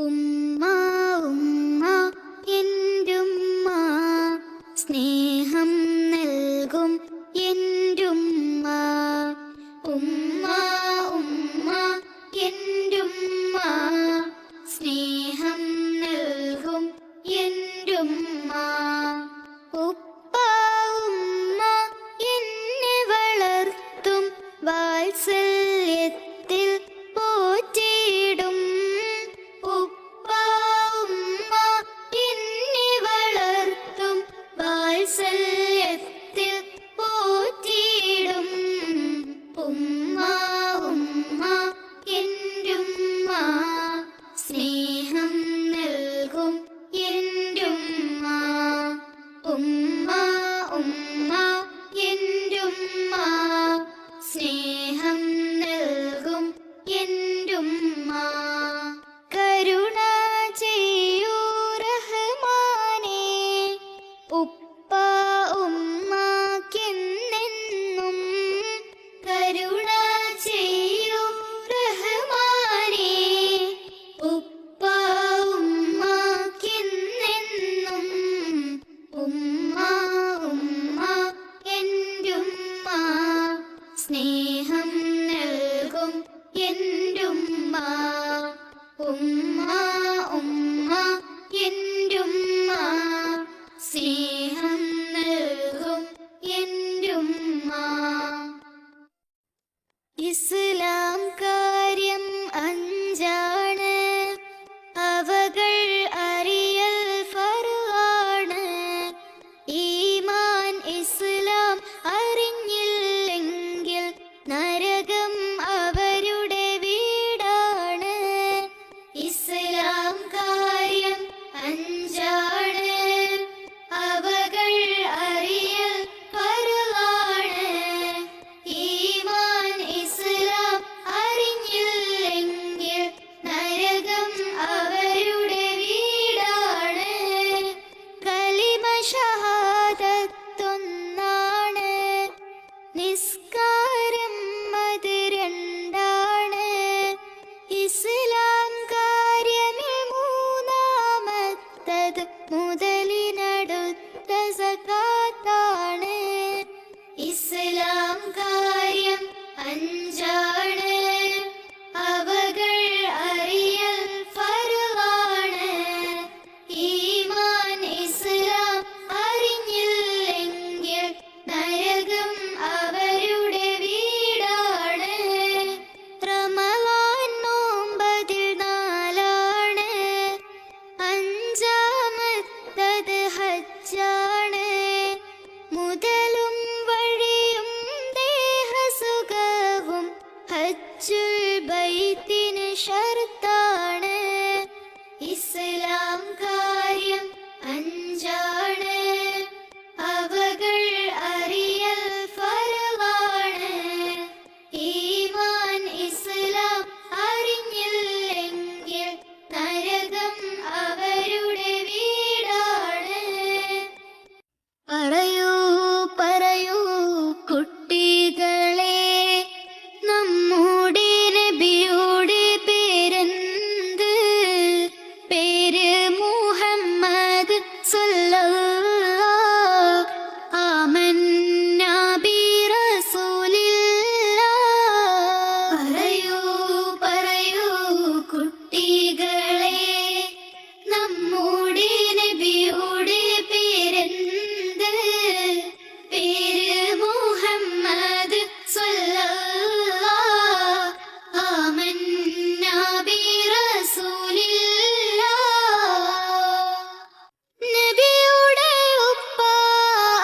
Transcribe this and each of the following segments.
ഉമ്മ ഉമ്മ എന്റുമ്മ സ്നേഹം നൽകും എന്റുമ്മ. ഉമ്മ ഉമ്മ എന്റുമ്മ സ്നേഹം നൽകും എന്റുമ്മ. ഉപ്പ ഉമ്മ എന്നെ വളർത്തും വാത്സല്യത്തിൽ പോറ്റിയിടും. ഉപ്പ ഉമ്മ എന്നെ വളർത്തും വാത്സല്യത്തിൽ പോറ്റിയിടും. ഉമ്മ ഉമ്മ എന്റുമ്മ സ്നേഹം നൽകും എന്റുമ്മ. ഉമ്മ ഉമ്മ എന്റുമ്മ സ്നേഹം നൽകും എന്റുമ്മ. കരുണ ചെയ്യൂ റഹ്മാനേ ഉപ്പ ഉമ്മക്കെന്നെന്നും. കരുണ ചെയ്യൂ റഹ്മാനേ ഉപ്പ ഉമ്മക്കെന്നെന്നും. ഉമ്മ ഉമ്മ എന്റുമ്മ സ്നേഹം നൽകും എന്റുമ്മ. ഉമ്മ ഉമ്മ എന്റുമ്മ സ്നേഹം നൽകും എന്റുമ്മ. ഇസ്ലാം കാര്യം അഞ്ചാണ്, അവകൾ അറിയൽ ഫർളാണ്. ഈമാൻ ഇസ്ലാം അറിഞ്ഞില്ലെങ്കിൽ നരകം അവരുടെ വീടാണ്. ഇസ്ലാം കാര്യം അഞ്ചാണ്, അവകൾ അറിയൽ ഫർളാണ്. ഈമാൻ ഇസ്ലാം അറിഞ്ഞില്ലെങ്കിൽ നരകം അവരുടെ വീടാണ്. കലിമ ഷഹാദത്തൊന്നാണ്, നിസ്കാരം അത് രണ്ടാണ്. ഇസ്ലാം കാര്യമിൽ മൂന്നാമത്തത് മുതലിനടുത്ത സകാത്താണ്. ഇസ്ലാം കാര്യം അഞ്ചാണ്, അവകൾ അറിയൽ ഫർളാണ്. ഈമാൻ ഇസ്ലാം അറിഞ്ഞില്ലെങ്കിൽ നരകം അവരുടെ വീടാണ്. റമളാൻ നോമ്പതിൽ നാലാണ്, അഞ്ചാമത്തത് ഹജ്ജാണ്. മുതലും വഴിയും ദേഹസുഖവും ഹജ്ജുൽ ബൈത്തിന് ഷർത്താണ്. ഇസ്ലാം കാര്യം അഞ്ചാണ്, അവകൾ അറിയൽ ഫർളാണ്. ഈമാൻ ഇസ്ലാം അറിഞ്ഞില്ലെങ്കിൽ നരകം അവരുടെ വീടാണ്. പറയൂ പറയൂ കുട്ടികളെ, നമ്മുടെ നബിയുടെ പേരെന്ത്? പേര് മുഹമ്മദ് സല്ലല്ലാഹ്. ആമന്നാ ബി റസൂലില്ലാഹ്. പറയൂ പറയൂ കുട്ടികളെ, നമ്മുടെ നബിയുടെ പേരെന്ത്? പേര് മുഹമ്മദ് സല്ലല്ലാഹ്. ആമന്നാ ബി റസൂലില്ലാഹ്. നബിയുടെ ഉപ്പ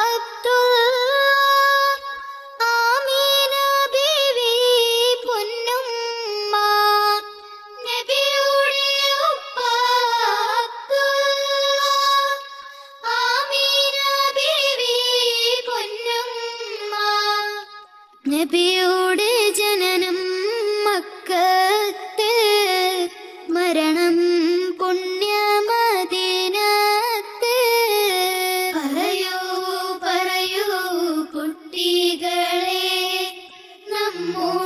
അബ്ദുല്ലാഹ്, ആമീന ബീവി പൊന്നുമ്മ. നബിയുടെ ഉപ്പ അബ്ദുല്ലാഹ്, ആമീന ബീവി പൊന്നുമ്മ. നബിയുടെ ജനനം മക്കത്ത്, മരണം പുണ്യമദീനത്ത്. പറയൂ പറയൂ കുട്ടികളെ, മോൾ